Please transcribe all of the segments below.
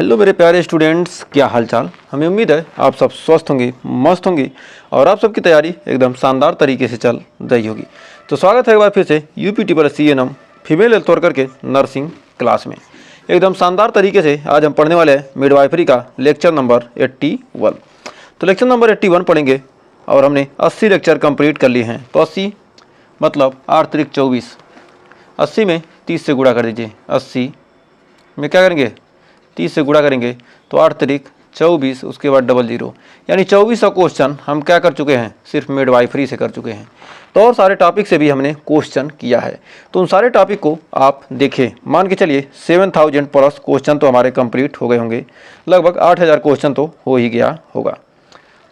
Hello मेरे प्यारे students, क्या हालचाल। हमें उम्मीद है आप सब स्वस्थ होंगे, मस्त होंगे और आप सबकी तैयारी एकदम शानदार तरीके से चल रही होगी। तो स्वागत है एक बार फिर से UP+CNM फीमेल हेल्थ वर्कर के नर्सिंग क्लास में। एकदम शानदार तरीके से आज हम पढ़ने वाले हैं मिडवाइफरी का लेक्चर नंबर 81। तो लेक्चर नंबर 81 पढ़ेंगे और हमने 80 लेक्चर कंप्लीट कर लिए हैं। तो 80 मतलब 8 त्रिक 24, 80 में 30 से गुणा कर दीजिए। 80 में क्या करेंगे, 30 से गुणा करेंगे तो 8 त्रिक 24, उसके बाद डबल 0, यानी 24 क्वेश्चन हम क्या कर चुके हैं, सिर्फ मिडवाइफरी से कर चुके हैं। तो और सारे टॉपिक से भी हमने क्वेश्चन किया है, तो उन सारे टॉपिक को आप देखें। मान के चलिए 7000 प्लस क्वेश्चन तो हमारे कंप्लीट हो गए होंगे, लगभग 8000 क्वेश्चन तो हो ही गया होगा।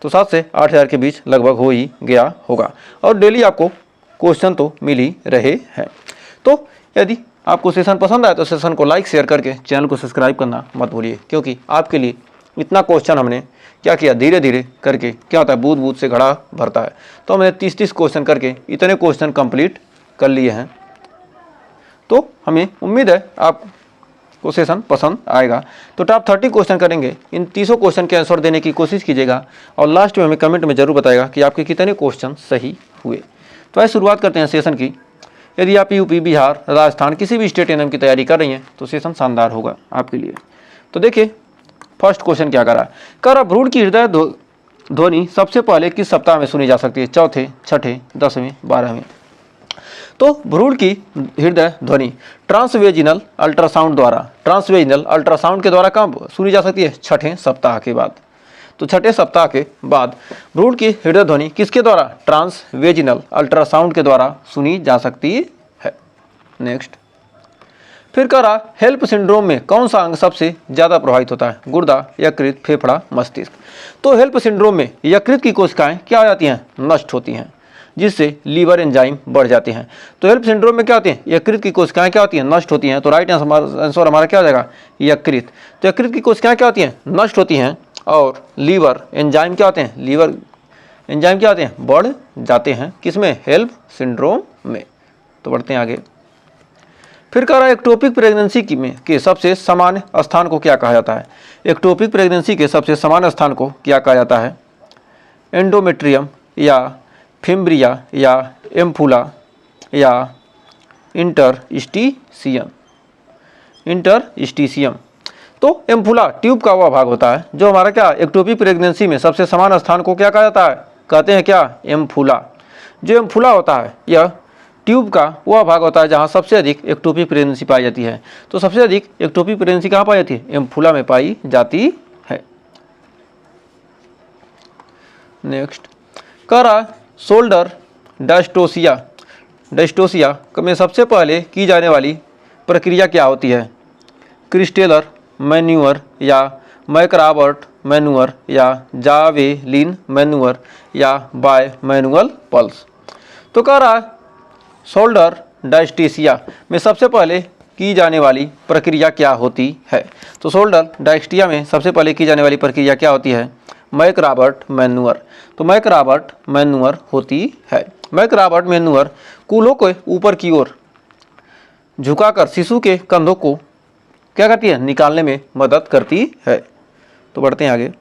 तो 7 से 8000 के बीच लगभग हो ही गया होगा और डेली आपको क्वेश्चन तो मिल ही रहे हैं। तो यदि आपको सेशन पसंद आए तो सेशन को लाइक शेयर करके चैनल को सब्सक्राइब करना मत भूलिए, क्योंकि आपके लिए इतना क्वेश्चन हमने क्या किया, धीरे धीरे करके क्या होता है, बूंद बूंद से घड़ा भरता है। तो हमने 30-30 क्वेश्चन करके इतने क्वेश्चन कंप्लीट कर लिए हैं। तो हमें उम्मीद है आपको सेशन पसंद आएगा। तो टॉप 30 क्वेश्चन करेंगे, इन 30 क्वेश्चन के आंसर देने की कोशिश कीजिएगा और लास्ट में हमें कमेंट में जरूर बताएगा कि आपके कितने क्वेश्चन सही हुए। तो आइए शुरुआत करते हैं सेशन की। यदि आप यूपी, बिहार, राजस्थान किसी भी स्टेट एग्जाम की तैयारी कर रही हैं तो सेशन शानदार होगा आपके लिए। तो देखिए फर्स्ट क्वेश्चन क्या कह रहा, भ्रूण की हृदय ध्वनि सबसे पहले किस सप्ताह में सुनी जा सकती है, चौथे, छठे, 10वें, 12वें। तो भ्रूण की हृदय ध्वनि ट्रांसवेजिनल अल्ट्रासाउंड के द्वारा कब सुनी जा सकती है, छठे सप्ताह के बाद। तो छठे सप्ताह के बाद भ्रूण की हृदय ध्वनि किसके द्वारा, ट्रांसवेजिनल अल्ट्रासाउंड के द्वारा सुनी जा सकती है। नेक्स्ट फिर कह रहा, हेल्प सिंड्रोम में कौन सा अंग सबसे ज़्यादा प्रभावित होता है, गुर्दा, यकृत, फेफड़ा, मस्तिष्क। तो हेल्प सिंड्रोम में यकृत की कोशिकाएं क्या हो जाती हैं, नष्ट होती हैं, जिससे लीवर एंजाइम बढ़ जाते हैं। तो हेल्प सिंड्रोम में क्या होती है, यकृत की कोशिकाएं क्या होती हैं, नष्ट होती हैं। तो राइट आंसर हमारा क्या हो जाएगा, यकृत। तो यकृत की कोशिकाएं क्या होती हैं, नष्ट होती हैं और लीवर एंजाइम क्या होते हैं, लीवर एंजाइम क्या होते हैं, बढ़ जाते हैं। किसमें, हेल्प सिंड्रोम में। तो बढ़ते हैं आगे। फिर कह रहा है एक्टोपिक प्रेगनेंसी के सबसे सामान्य स्थान को क्या कहा जाता है। एक्टोपिक प्रेगनेंसी के सबसे सामान्य स्थान को क्या कहा जाता है, एंडोमेट्रियम या फिम्ब्रिया या एम्फुला या इंटरस्टिशियम। तो एम्फुला ट्यूब का वह भाग होता है जो हमारा क्या, एक्टोपिक प्रेगनेंसी में सबसे समान स्थान को क्या कहा जाता है, कहते हैं क्या, एम्फुला। जो एम्फुला होता है यह ट्यूब का वह भाग होता है जहां सबसे अधिक एक्टोपिक प्रेगनेंसी पाई जाती है। तो सबसे अधिक एक्टोपिक प्रेगनेंसी कहां पाई जाती है, एम्फुला में पाई जाती है। नेक्स्ट कह रहा, शोल्डर डायस्टोसिया में सबसे पहले की जाने वाली प्रक्रिया क्या होती है, क्रिस्टेलर मैन्यूअर या मैकराबर्ट मैन्यूअर या जावेलिन मैन्यूअर या बाय मैनुअल पल्स। तो कह रहा है शोल्डर डायस्टेसिया में सबसे पहले की जाने वाली प्रक्रिया क्या होती है। तो शोल्डर डायस्टिया में सबसे पहले की जाने वाली प्रक्रिया क्या होती है, मैकराबर्ट मैन्यूअर। तो मैकराबर्ट मैन्यूअर होती है। मैकराबर्ट मैन्यूअर कूल्हों को ऊपर की ओर झुकाकर शिशु के कंधों को क्या करती है, निकालने में मदद करती है। तो बढ़ते हैं आगे।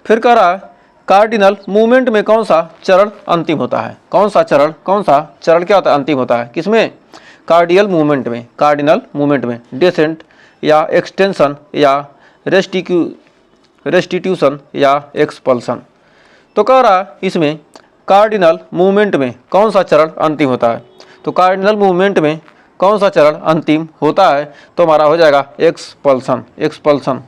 फिर कह रहा है कार्डिनल मूवमेंट में कौन सा चरण अंतिम होता है, कौन सा चरण क्या होता है, अंतिम होता है। किसमें, कार्डिनल मूवमेंट में डेसेंट या एक्सटेंशन या रेस्टिट्यूशन या एक्सपल्सन। तो कह रहा इसमें कार्डिनल मूवमेंट में कौन सा चरण अंतिम होता है। तो कार्डिनल मूवमेंट में कौन सा चरण अंतिम होता है, तो हमारा हो जाएगा एक्सपल्सन।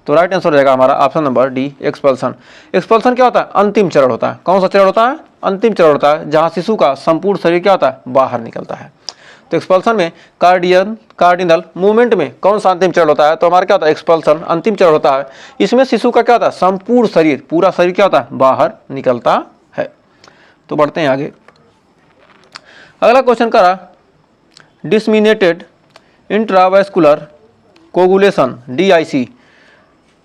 तो राइट आंसर हो जाएगा हमारा option number D, expulsion. Expulsion क्या होता है, अंतिम चरण होता है। कौन सा चरण होता है, अंतिम चरण होता है जहां शिशु का संपूर्ण शरीर क्या होता है, बाहर निकलता है। तो एक्सपल्सन में कार्डिनल मूवमेंट में कौन सा अंतिम चरण होता है, तो हमारा क्या होता है, एक्सपल्सन अंतिम चरण होता है। इसमें शिशु का क्या होता है, संपूर्ण शरीर, पूरा शरीर क्या होता है, बाहर निकलता है। तो बढ़ते हैं आगे। अगला क्वेश्चन करा, disseminated intravascular coagulation DIC,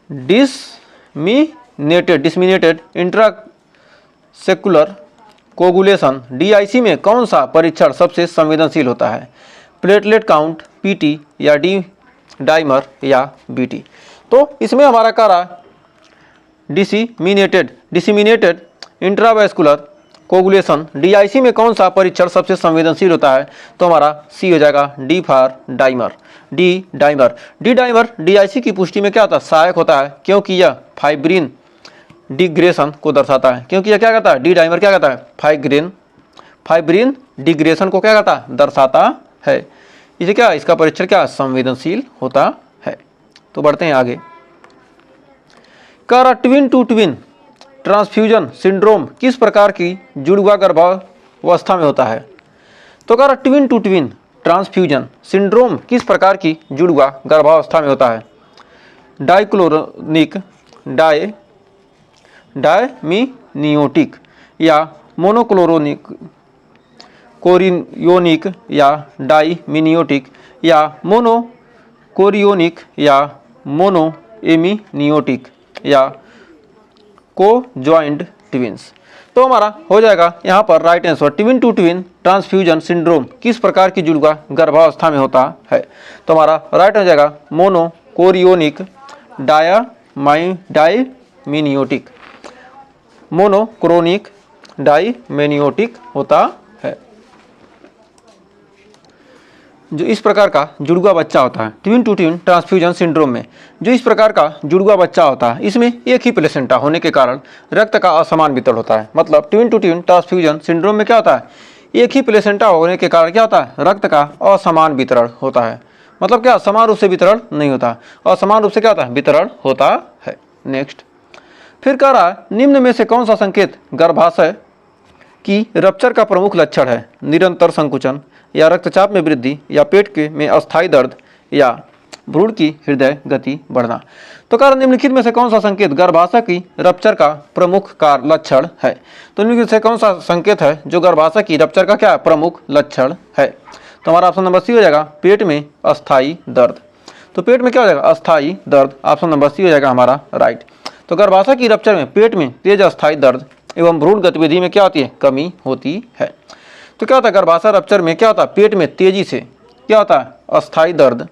disseminated intravascular coagulation DIC में कौन सा परीक्षण सबसे संवेदनशील होता है, प्लेटलेट काउंट PT या डाइमर या बीटी। तो इसमें हमारा कह रहा है डिसिमिनेटेड इंट्रावैस्कुलर कोगुलेशन, डीआईसी में कौन सा परीक्षण सबसे संवेदनशील होता है? तो हमारा सी हो जाएगा, D for dimer, D dimer. D dimer DIC की पुष्टि में क्या होता है? सहायक होता है, क्योंकि यह फाइब्रिन डिग्रेशन को दर्शाता है। क्योंकि यह क्या कहता है? डी डाइमर क्या कहता है? फाइब्रिन डिग्रेशन को क्या कहता है? दर्शाता है। इसे क्या, इसका परीक्षण क्या संवेदनशील होता है। तो बढ़ते हैं आगे। कह twin to twin transfusion syndrome किस प्रकार की जुड़वा गर्भावस्था में होता है? तो कह twin to twin transfusion syndrome किस प्रकार की जुड़वा गर्भावस्था में होता है? डाइक्लोरोनिक डायमीनियोटिक या मोनोक्लोरोनिक कोरियोनिक या डाइमिनियोटिक या मोनोकोरियोनिक या मोनोएमिनियोटिक या को ज्वाइंट ट्विंस। तो हमारा हो जाएगा यहाँ पर right answer, twin to twin transfusion syndrome किस प्रकार की जुड़वा गर्भावस्था में होता है? तो हमारा राइट हो जाएगा मोनोकोरियोनिक डायमिनियोटिक, मोनोक्रोनिक डाइमेनियोटिक होता है। जो इस प्रकार का जुड़वा बच्चा होता है twin to twin transfusion syndrome में, जो इस प्रकार का जुड़वा बच्चा होता है, इसमें एक ही प्लेसेंटा होने के कारण रक्त का असमान वितरण होता है। मतलब twin to twin transfusion syndrome में क्या होता है? एक ही प्लेसेंटा होने के कारण क्या होता है? रक्त का असमान वितरण होता है। मतलब क्या, समान रूप से वितरण नहीं होता, असमान रूप से क्या होता है? वितरण होता है। नेक्स्ट, फिर कह रहा है निम्न में से कौन सा संकेत गर्भाशय की रप्चर का प्रमुख लक्षण है? निरंतर संकुचन या रक्तचाप में वृद्धि या पेट के में अस्थायी दर्द या भ्रूण की हृदय गति बढ़ना। तो कारण निम्नलिखित में से कौन सा संकेत गर्भाशय की रप्चर का प्रमुख लक्षण है? तो निम्नलिखित से कौन सा संकेत है जो गर्भाशय की रप्चर का क्या प्रमुख लक्षण है? तो हमारा ऑप्शन नंबर सी हो जाएगा, पेट में अस्थायी दर्द। तो पेट में क्या हो जाएगा? अस्थायी दर्द। ऑप्शन नंबर सी हो जाएगा हमारा राइट। तो गर्भाशय की रप्चर में पेट में तेज अस्थायी दर्द एवं भ्रूण गतिविधि में क्या होती है? कमी होती है। तो क्या होता है? गर्भाशय रप्चर में क्या होता है? पेट में तेजी से क्या होता है? अस्थायी दर्द,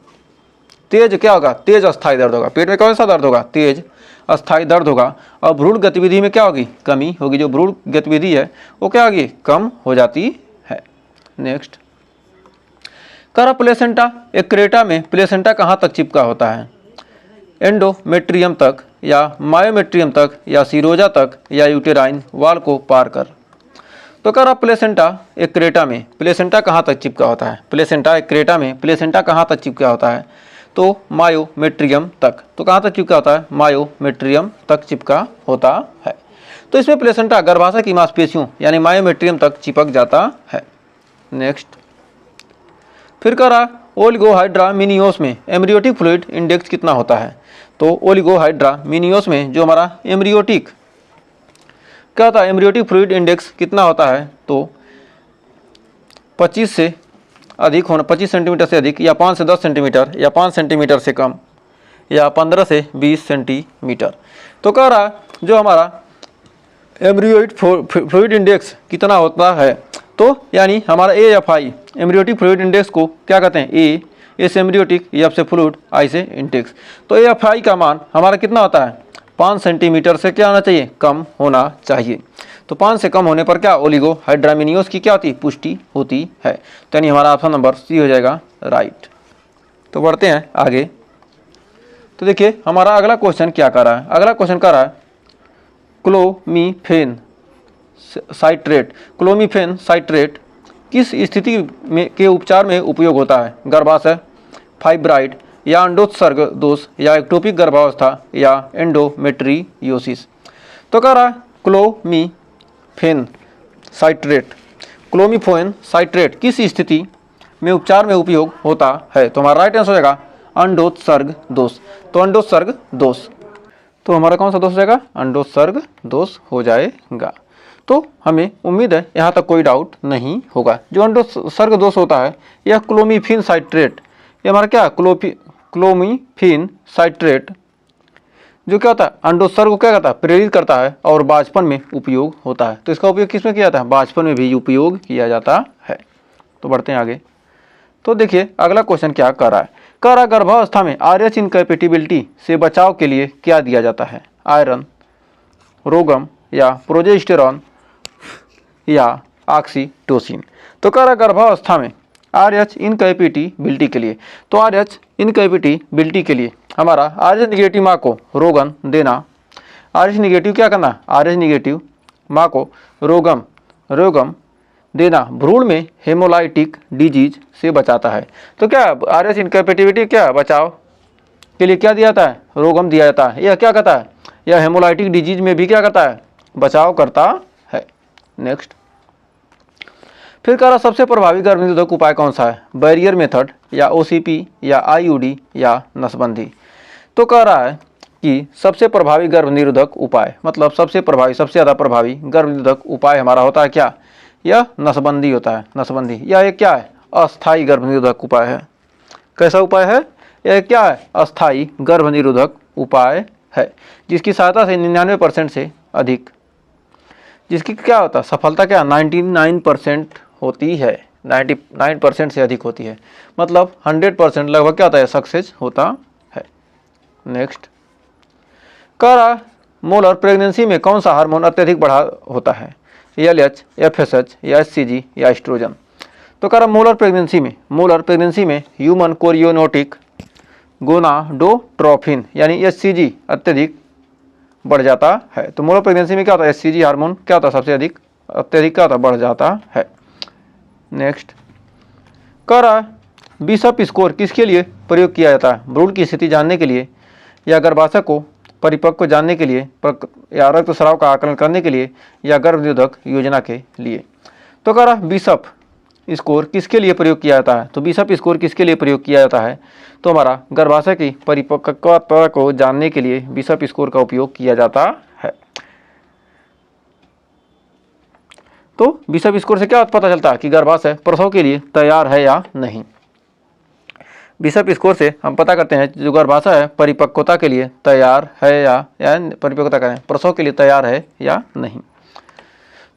तेज क्या होगा? तेज अस्थायी दर्द होगा। पेट में कौन सा दर्द होगा? तेज अस्थायी दर्द होगा। और भ्रूण गतिविधि में क्या होगी? कमी होगी। जो भ्रूण गतिविधि है वो क्या होगी? कम हो जाती है। नेक्स्ट, करा प्लेसेंटा एक्रेटा में प्लेसेंटा कहाँ तक चिपका होता है? एंडोमेट्रियम तक या मायोमेट्रियम तक या सीरोजा तक या यूटेराइन वाल को पार कर। तो कह रहा प्लेसेंटा एक्रेटा में प्लेसेंटा कहाँ तक चिपका होता है? प्लेसेंटा एक्रेटा में प्लेसेंटा कहाँ तक चिपका होता है? तो मायोमेट्रियम तक। तो कहाँ तक चिपका होता है? मायोमेट्रियम तक चिपका होता है। तो इसमें प्लेसेंटा गर्भाशय की मांसपेशियों यानी मायोमेट्रियम तक चिपक जाता है। नेक्स्ट, फिर कह रहा ओलिगोहाइड्रा मिनियोस में एम्ब्रियोटिक फ्लूइड इंडेक्स कितना होता है? तो ओलिगोहाइड्रा मिनियोस में जो हमारा एम्ब्रियोटिक क्या होता है? एम्ब्रियोटिक फ्लूइड इंडेक्स कितना होता है? तो 25 से अधिक होना, 25 सेंटीमीटर से अधिक या 5 से 10 सेंटीमीटर या 5 सेंटीमीटर से कम या 15 से 20 सेंटीमीटर। तो कह रहा जो हमारा एम्ब्रियोइड फ्लूइड इंडेक्स कितना होता है? तो यानी हमारा AFI एम्ब्रियोटिक फ्लूइड इंडेक्स को क्या कहते हैं? ए से एम्ब्रियोटिक, F से फ्लूइड, I से इंडेक्स। तो AFI का मान हमारा कितना होता है? 5 सेंटीमीटर से क्या होना चाहिए? कम होना चाहिए। तो 5 से कम होने पर क्या ओलिगोहाइड्रामिनियोस की क्या होती? पुष्टि होती है। तो यानी हमारा ऑप्शन नंबर सी हो जाएगा राइट। तो बढ़ते हैं आगे। तो देखिए हमारा अगला क्वेश्चन क्या कर रहा है? अगला क्वेश्चन कर रहा है क्लोमीफेन साइट्रेट किस स्थिति में के उपचार में उपयोग होता है? गर्भाशय, फाइब्राइड या अंडोत्सर्ग दोष या एक्टोपिक गर्भावस्था या एंडोमेट्रियोसिस। तो कह रहा क्लोमीफेन साइट्रेट किस स्थिति में उपचार में उपयोग होता है? तो हमारा राइट आंसर हो जाएगा अंडोत्सर्ग दोष। तो अंडोत्सर्ग दोष, तो हमारा कौन सा दोष हो जाएगा? अंडोत्सर्ग दोष हो जाएगा। तो हमें उम्मीद है यहाँ तक कोई डाउट नहीं होगा। जो अंडोत्सर्ग दोष होता है यह क्लोमीफेन साइट्रेट, ये हमारा क्या क्लोमीफेन साइट्रेट जो क्या होता है? अंडोत्सर्ग को क्या करता है? प्रेरित करता है और बांझपन में उपयोग होता है। तो इसका उपयोग किस में किया जाता है? बांझपन में भी उपयोग किया जाता है। तो बढ़ते हैं आगे। तो देखिए अगला क्वेश्चन क्या कर रहा है? कह रहा गर्भावस्था में RH इनकैपेटिबिलिटी से बचाव के लिए क्या दिया जाता है? आयरन, रोगम या प्रोजेस्टेरॉन या ऑक्सीटोसिन। तो कह रहा गर्भावस्था में RH इनकैपेटिबिलिटी के लिए, तो RH इनकैपेटिबिलिटी के लिए हमारा RH निगेटिव माँ को रोगन देना, RH निगेटिव क्या करना, RH निगेटिव माँ को रोगम देना भ्रूण में हेमोलाइटिक डिजीज से बचाता है। तो क्या RH इनकैपेटिबिलिटी क्या बचाव के लिए क्या दिया जाता है? रोगम दिया जाता है। यह क्या करता है? यह हेमोलाइटिक डिजीज में भी क्या करता है? बचाव करता है। नेक्स्ट, फिर कह रहा सबसे प्रभावी गर्भनिरोधक उपाय कौन सा है? बैरियर मेथड या OCP या IUD या नसबंदी। तो कह रहा है कि सबसे प्रभावी गर्भनिरोधक उपाय, मतलब सबसे प्रभावी, सबसे ज़्यादा प्रभावी गर्भनिरोधक उपाय हमारा होता है क्या? यह नसबंदी होता है। नसबंदी यह एक क्या है? अस्थायी गर्भनिरोधक उपाय है। कैसा उपाय है? यह क्या है? अस्थायी गर्भनिरोधक उपाय है, जिसकी सहायता से 99% से अधिक, जिसकी क्या होता है? सफलता क्या 99% होती है, 99% से अधिक होती है, मतलब 100% लगभग क्या होता है? सक्सेस होता है। नेक्स्ट, कह रहा मोलर प्रेगनेंसी में कौन सा हार्मोन अत्यधिक बढ़ा होता है? LH, FSH या HCG या एस्ट्रोजन। तो कह रहा मोलर प्रेगनेंसी में ह्यूमन कोरियोनोटिक गोनाडोट्रोफिन यानी HCG अत्यधिक बढ़ जाता है। तो मोलर प्रेगनेंसी में क्या होता है? HCG हार्मोन क्या होता है? सबसे अत्यधिक क्या होता है? बढ़ जाता है। नेक्स्ट, कह रहा बिशप स्कोर किसके लिए प्रयोग किया जाता है? भ्रूण की स्थिति जानने के लिए या गर्भाशय को परिपक्व जानने के लिए या रक्तस्राव का आकलन करने के लिए या गर्भनिरोधक योजना के लिए। तो कह रहा बिशप स्कोर किसके लिए प्रयोग किया जाता है? तो बिशप स्कोर किसके लिए प्रयोग किया जाता है? तो हमारा गर्भाशय की परिपक्वता को जानने के लिए बिशप स्कोर का उपयोग किया जाता है। तो बिशप स्कोर से क्या पता चलता है कि गर्भाशय प्रसव के लिए तैयार है या नहीं? बिशप स्कोर से हम पता करते हैं जो गर्भाशय है परिपक्वता के लिए तैयार है या परिपक्वता करें प्रसव के लिए तैयार है या नहीं।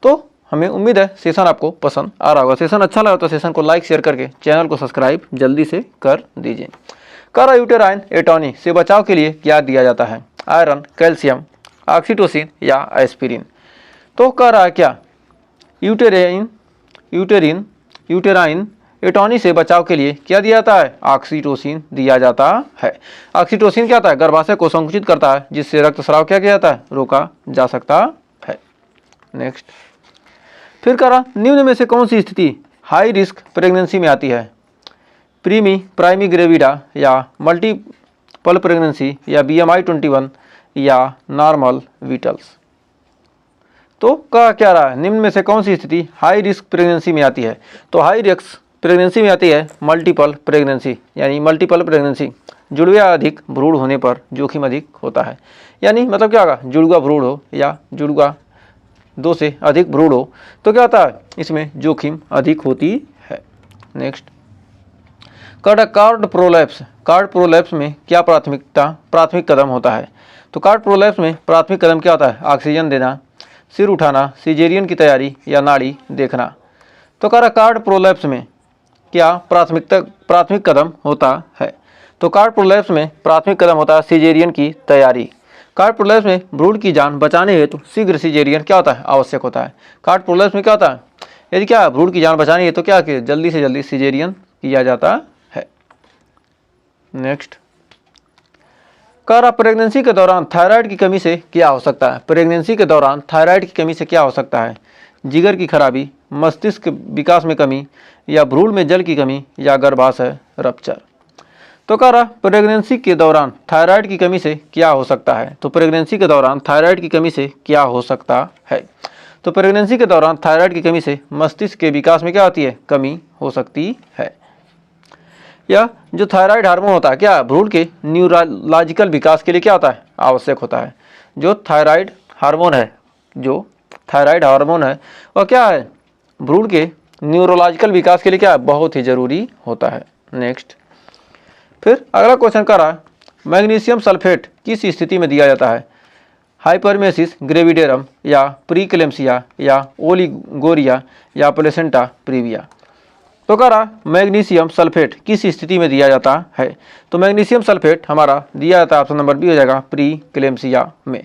तो हमें उम्मीद है सेशन आपको पसंद आ रहा होगा। सेशन अच्छा लगा तो सेशन को लाइक शेयर करके चैनल को सब्सक्राइब जल्दी से कर दीजिए। कह रहा यूटेराइन एटॉनी से बचाव के लिए क्या दिया जाता है? आयरन, कैल्शियम, ऑक्सीटोसिन या एस्पिरिन। तो कह रहा है क्या यूटेराइन एटॉनी से बचाव के लिए क्या दिया जाता है? ऑक्सीटोसिन दिया जाता है। ऑक्सीटोसिन क्या होता है? गर्भाशय को संकुचित करता है, जिससे रक्तस्राव क्या किया जाता है? रोका जा सकता है। नेक्स्ट, फिर कह रहा निम्न में से कौन सी स्थिति हाई रिस्क प्रेगनेंसी में आती है? प्राइमी ग्रेविडा या मल्टीपल प्रेगनेंसी या BMI 21 या नॉर्मल विटल्स। तो क्या रहा है? निम्न में से कौन सी स्थिति हाई रिस्क प्रेगनेंसी में आती है? तो हाई रिस्क प्रेगनेंसी में आती है मल्टीपल प्रेगनेंसी, यानी मल्टीपल प्रेगनेंसी जुड़वे अधिक भ्रूण होने पर जोखिम अधिक होता है। यानी मतलब क्या होगा? जुड़वा भ्रूण हो या जुड़वा 2 से अधिक भ्रूण हो तो क्या होता है? इसमें जोखिम अधिक होती है। नेक्स्ट, कार्ड प्रोलैप्स में क्या प्राथमिक कदम होता है? तो कार्ड प्रोलैप्स में प्राथमिक कदम क्या होता है? ऑक्सीजन देना, सिर उठाना, सिजेरियन की तैयारी या नाड़ी देखना। तो कार्ड प्रोलैप्स में क्या प्राथमिक कदम होता है? तो कार्ड प्रोलैप्स में प्राथमिक कदम होता है सिजेरियन की तैयारी। कार्ड प्रोलैप्स में भ्रूण की जान बचाने हेतु शीघ्र सिजेरियन क्या होता है? आवश्यक होता है। कार्ड प्रोलैप्स में क्या होता है? यदि क्या भ्रूण की जान बचानी है तो क्या जल्दी से जल्दी सिजेरियन किया जाता है। नेक्स्ट, प्रेगनेंसी के दौरान थायराइड की कमी से क्या हो सकता है? प्रेगनेंसी के दौरान थायराइड की कमी से क्या हो सकता है? जिगर की खराबी, मस्तिष्क विकास में कमी या भ्रूण में जल की कमी या गर्भाशय रप्चर। तो प्रेगनेंसी के दौरान थायराइड की कमी से क्या हो सकता है? तो प्रेगनेंसी के दौरान थायराइड की कमी से क्या हो सकता है? तो प्रेगनेंसी के दौरान थायराइड की कमी से मस्तिष्क के विकास में क्या होती है? कमी हो सकती है। या जो थायराइड हार्मोन होता है क्या भ्रूण के न्यूरोलॉजिकल विकास के लिए क्या होता है? आवश्यक होता है। जो थायराइड हार्मोन है वह क्या है? भ्रूण के न्यूरोलॉजिकल विकास के लिए क्या है? बहुत ही जरूरी होता है। नेक्स्ट, फिर अगला क्वेश्चन कर रहा है मैग्नीशियम सल्फेट किस स्थिति में दिया जाता है? हाइपरमेसिस ग्रेविडेरम या प्रीक्लेम्सिया या ओलिगोरिया या प्लेसेंटा प्रीविया। तो कह रहा मैग्नीशियम सल्फेट किस स्थिति में दिया जाता है। तो मैग्नीशियम सल्फेट हमारा दिया जाता है, ऑप्शन नंबर बी हो जाएगा, प्री क्लेम्सिया में।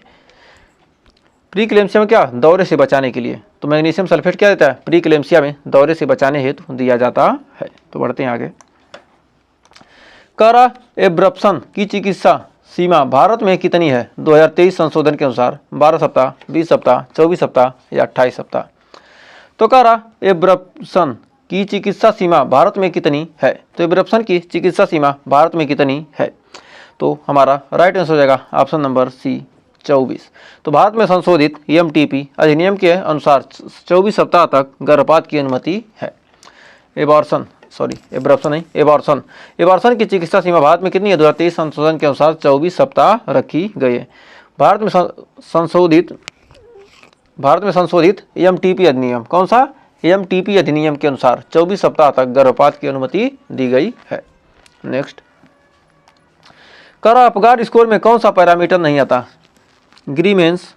प्री क्लेम्सिया में क्या, दौरे से बचाने के लिए। तो मैग्नीशियम सल्फेट क्या देता है, प्री क्लेम्सिया में दौरे से बचाने हेतु दिया जाता है। तो बढ़ते हैं आगे। कह रहा एब्रप्शन की चिकित्सा सीमा भारत में कितनी है 2023 संशोधन के अनुसार, 12 सप्ताह, 20 सप्ताह, 24 सप्ताह या 28 सप्ताह। तो कह रहा एब्रप्शन की चिकित्सा सीमा भारत में कितनी है। तो एब्रप्शन की चिकित्सा सीमा भारत में कितनी है। तो हमारा राइट आंसर हो जाएगा ऑप्शन नंबर सी, 24। तो भारत में संशोधित EMTP अधिनियम के अनुसार 24 सप्ताह तक गर्भपात की अनुमति है। एबॉर्शन नहीं, एबॉर्शन की चिकित्सा सीमा भारत में कितनी है 2023 संशोधन के अनुसार 24 सप्ताह रखी गई है। भारत में संशोधित EMTP अधिनियम, कौन सा, EMTP अधिनियम के अनुसार 24 सप्ताह तक गर्भपात की अनुमति दी गई है। नेक्स्ट, करा अपगार स्कोर में कौन सा पैरामीटर नहीं आता, ग्रीमेस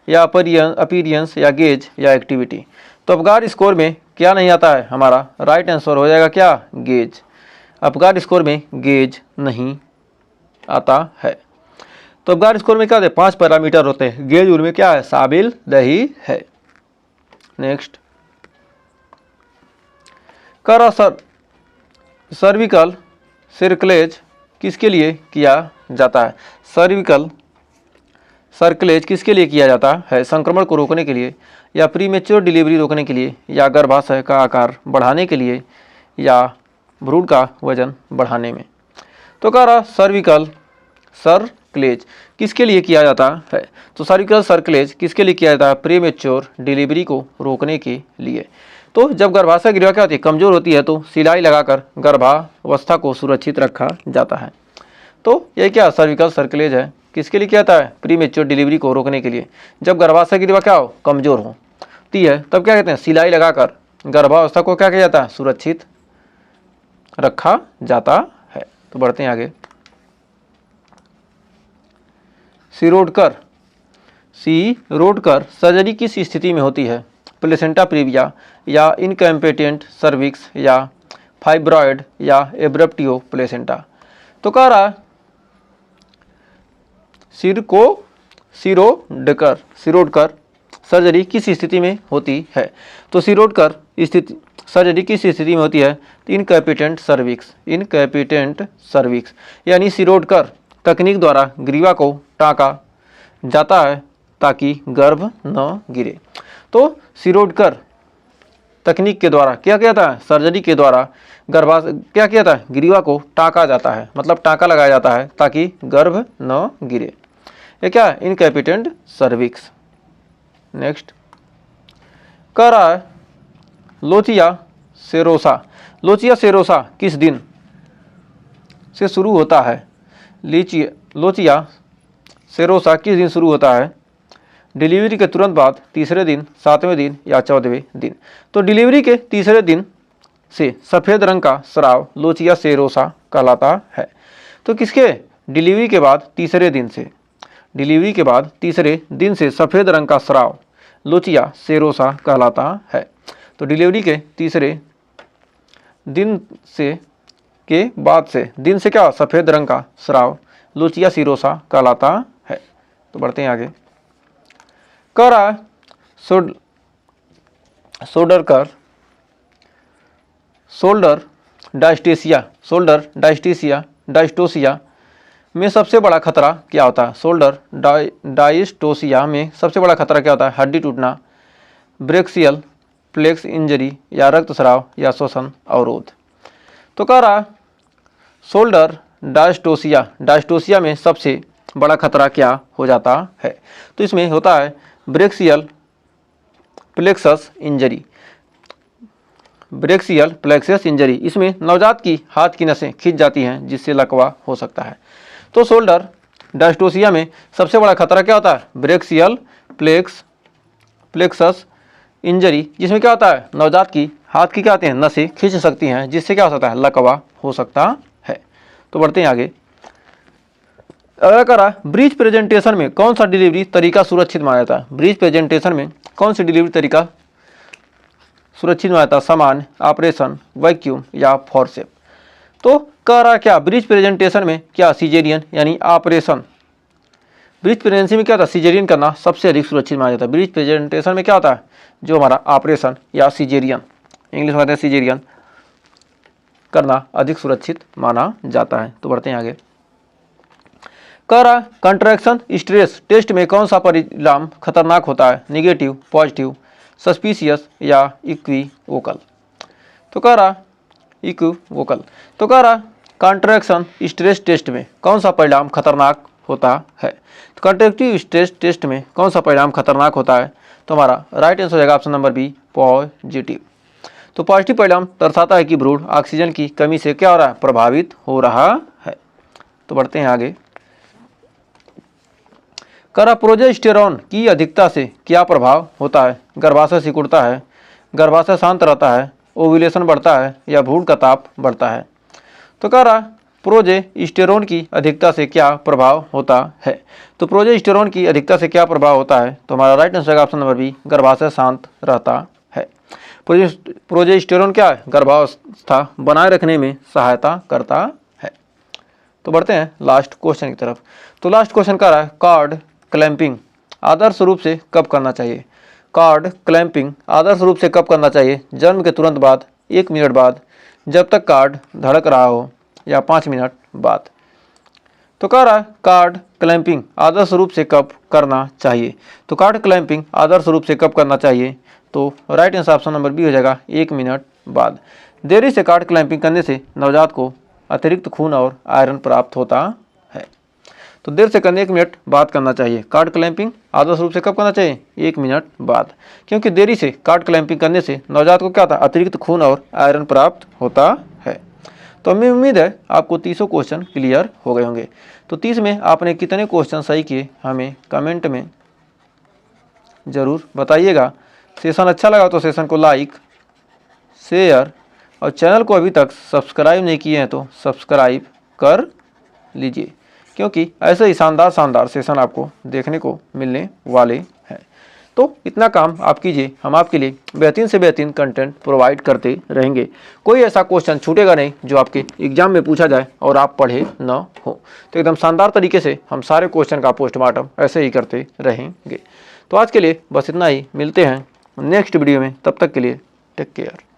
या अपीरियंस या गेज या एक्टिविटी। तो अपगार स्कोर में क्या नहीं आता है, हमारा राइट आंसर हो जाएगा क्या, गेज। अपगार स्कोर में गेज नहीं आता है। तो अपगार स्कोर में क्या होते हैं, 5 पैरामीटर होते हैं, गेज उनमें क्या है, शामिल नहीं है। नेक्स्ट, करा सर्विकल सर्कलेज किसके लिए किया जाता है। सर्विकल सर्कलेज किसके लिए किया जाता है, संक्रमण को रोकने के लिए, या प्रीमेच्योर डिलीवरी रोकने के लिए, या गर्भाशय का आकार बढ़ाने के लिए, या भ्रूण का वजन बढ़ाने में। तो कह रहा सर्विकल सर्कलेज किसके लिए किया जाता है। तो सर्विकल सर्कलेज किसके लिए किया जाता है, प्रीमेच्योर डिलीवरी को रोकने के लिए। तो जब गर्भाशय ग्रीवा क्या होती है, कमजोर होती है, तो सिलाई लगाकर गर्भावस्था को सुरक्षित रखा जाता है। तो यह क्या सर्विकल सर्कलेज है, किसके लिए किया जाता है, प्रीमेच्योर डिलीवरी को रोकने के लिए। जब गर्भाशय ग्रीवा क्या हो, कमजोर होती है, तब क्या कहते हैं, सिलाई लगाकर गर्भावस्था को क्या किया जाता है, सुरक्षित रखा जाता है। तो बढ़ते हैं आगे। सिरोडकर सर्जरी किस स्थिति में होती है, प्लेसेंटा प्रीविया, या इनकम्पेटेंट सर्विक्स, या फाइब्रॉयड, या एब्रप्टियो प्लेसेंटा। तो कह रहा सिरोडकर सर्जरी किस स्थिति में होती है। तो सिरोडकर स्थिति सर्जरी किस स्थिति में होती है, इनकैपिटेंट सर्विक्स, यानी सिरोडकर तकनीक द्वारा ग्रीवा को टाँका जाता है ताकि गर्भ न गिरे। तो सिरोडकर तकनीक के द्वारा क्या किया जाता है, सर्जरी के द्वारा क्या किया जाता है, ग्रीवा को टाँका जाता है, मतलब टाँका लगाया जाता है ताकि गर्भ न गिरे। ये क्या है, इनकैपिटेंट सर्विक्स। नेक्स्ट, कह रहा है लोचिया सेरोसा किस दिन से शुरू होता है। लोचिया सेरोसा किस दिन शुरू होता है, डिलीवरी के तुरंत बाद, तीसरे दिन, 7वें दिन, या 14वें दिन। तो डिलीवरी के तीसरे दिन से सफ़ेद रंग का स्राव लोचिया सेरोसा कहलाता है। तो किसके, डिलीवरी के बाद तीसरे दिन से सफ़ेद रंग का स्राव लोचिया सेरोसा कहलाता है। तो डिलीवरी के तीसरे दिन से के बाद से दिन से क्या, सफ़ेद रंग का स्राव लोचिया सेरोसा कहलाता है। तो बढ़ते हैं आगे। कह रहा है शोल्डर डायस्टोसिया में सबसे बड़ा खतरा क्या होता है। शोल्डर डायस्टोसिया में सबसे बड़ा खतरा क्या होता है, हड्डी टूटना, ब्रेक्सियल प्लेक्स इंजरी, या रक्तस्राव, या श्वसन अवरोध। तो कह रहा शोल्डर डायस्टोसिया में सबसे बड़ा खतरा क्या हो जाता है। तो इसमें होता है ब्रेक्सियल प्लेक्सस इंजरी। इसमें नवजात की हाथ की नसें खिंच जाती हैं जिससे लकवा हो सकता है। तो शोल्डर डायस्टोसिया में सबसे बड़ा खतरा क्या होता है, ब्रेक्सियल प्लेक्सस इंजरी, जिसमें क्या होता है, नवजात की हाथ की क्या होती हैं, नसें खिंच सकती हैं जिससे क्या हो सकता है, लकवा हो सकता है। तो बढ़ते हैं आगे। अगला करा ब्रीच प्रेजेंटेशन में कौन सा डिलीवरी तरीका सुरक्षित माना जाता है। ब्रीच प्रेजेंटेशन में कौन सी डिलीवरी तरीका सुरक्षित माना जाता है? सामान्य, ऑपरेशन, वैक्यूम या फोर्सेप। तो कह रहा क्या ब्रिज प्रेजेंटेशन में क्या सीजेरियन यानी ऑपरेशन, ब्रिज प्रेगनेंसी में क्या होता है सीजेरियन करना सबसे अधिक सुरक्षित माना जाता है। ब्रिज प्रेजेंटेशन में क्या होता है जो हमारा ऑपरेशन या सीजेरियन, इंग्लिश में कहते हैं सीजेरियन, करना अधिक सुरक्षित माना जाता है। तो बढ़ते हैं आगे। कह रहा कंट्रैक्शन स्ट्रेस टेस्ट में कौन सा परिणाम खतरनाक होता है? निगेटिव, पॉजिटिव, सस्पिशियस या इक्विवोकल। तो कह रहा इक्विवोकल। तो कह रहा कंट्रैक्शन स्ट्रेस टेस्ट में कौन सा परिणाम खतरनाक होता है? तो कंट्रैक्टिव स्ट्रेस टेस्ट में कौन सा परिणाम खतरनाक होता है? तो हमारा राइट आंसर हो जाएगा ऑप्शन नंबर बी, पॉजिटिव। तो पॉजिटिव परिणाम दर्शाता है कि भ्रूण ऑक्सीजन की कमी से क्या हो रहा है? प्रभावित हो रहा है। तो बढ़ते हैं आगे। करा प्रोजेस्टेरॉन की अधिकता से क्या प्रभाव होता है? गर्भाशय सिकुड़ता है, गर्भाशय शांत रहता है, ओव्यूलेशन बढ़ता है या भ्रूण का ताप बढ़ता है। तो कह रहा प्रोजेस्टेरॉन की अधिकता से क्या प्रभाव होता है? तो प्रोजेस्टेरॉन की अधिकता से क्या प्रभाव होता है? तो हमारा right answer option number B, गर्भाशय शांत रहता है। प्रोजेस्टेरॉन क्या है? गर्भावस्था बनाए रखने में सहायता करता है। तो बढ़ते हैं लास्ट क्वेश्चन की तरफ। तो लास्ट क्वेश्चन कह रहा है कॉर्ड क्लैंपिंग आदर्श रूप से कब करना चाहिए? कॉर्ड क्लैंपिंग आदर्श रूप से कब करना चाहिए? जन्म के तुरंत बाद, 1 मिनट बाद, जब तक कार्ड धड़क रहा हो या 5 मिनट बाद। तो कह रहा है कार्ड क्लैंपिंग आदर्श रूप से कब करना चाहिए? तो कार्ड क्लैंपिंग आदर्श रूप से कब करना चाहिए? तो right answer option number B हो जाएगा 1 मिनट बाद। देरी से कार्ड क्लैंपिंग करने से नवजात को अतिरिक्त खून और आयरन प्राप्त होता है। तो देर से करने 1 मिनट बाद करना चाहिए। कार्ड क्लैंपिंग आदर्श रूप से कब करना चाहिए? 1 मिनट बाद, क्योंकि देरी से कार्ड क्लैंपिंग करने से नवजात को क्या होता है? अतिरिक्त खून और आयरन प्राप्त होता है। तो हमें उम्मीद है आपको 30 क्वेश्चन क्लियर हो गए होंगे। तो 30 में आपने कितने क्वेश्चन सही किए हमें कमेंट में ज़रूर बताइएगा। सेशन अच्छा लगा तो सेशन को लाइक, शेयर और चैनल को अभी तक सब्सक्राइब नहीं किए हैं तो सब्सक्राइब कर लीजिए, क्योंकि ऐसे ही शानदार सेशन आपको देखने को मिलने वाले हैं। तो इतना काम आप कीजिए, हम आपके लिए बेहतरीन से बेहतरीन कंटेंट प्रोवाइड करते रहेंगे। कोई ऐसा क्वेश्चन छूटेगा नहीं जो आपके एग्जाम में पूछा जाए और आप पढ़े न हो। तो एकदम शानदार तरीके से हम सारे क्वेश्चन का पोस्टमार्टम ऐसे ही करते रहेंगे। तो आज के लिए बस इतना ही, मिलते हैं नेक्स्ट वीडियो में। तब तक के लिए टेक केयर।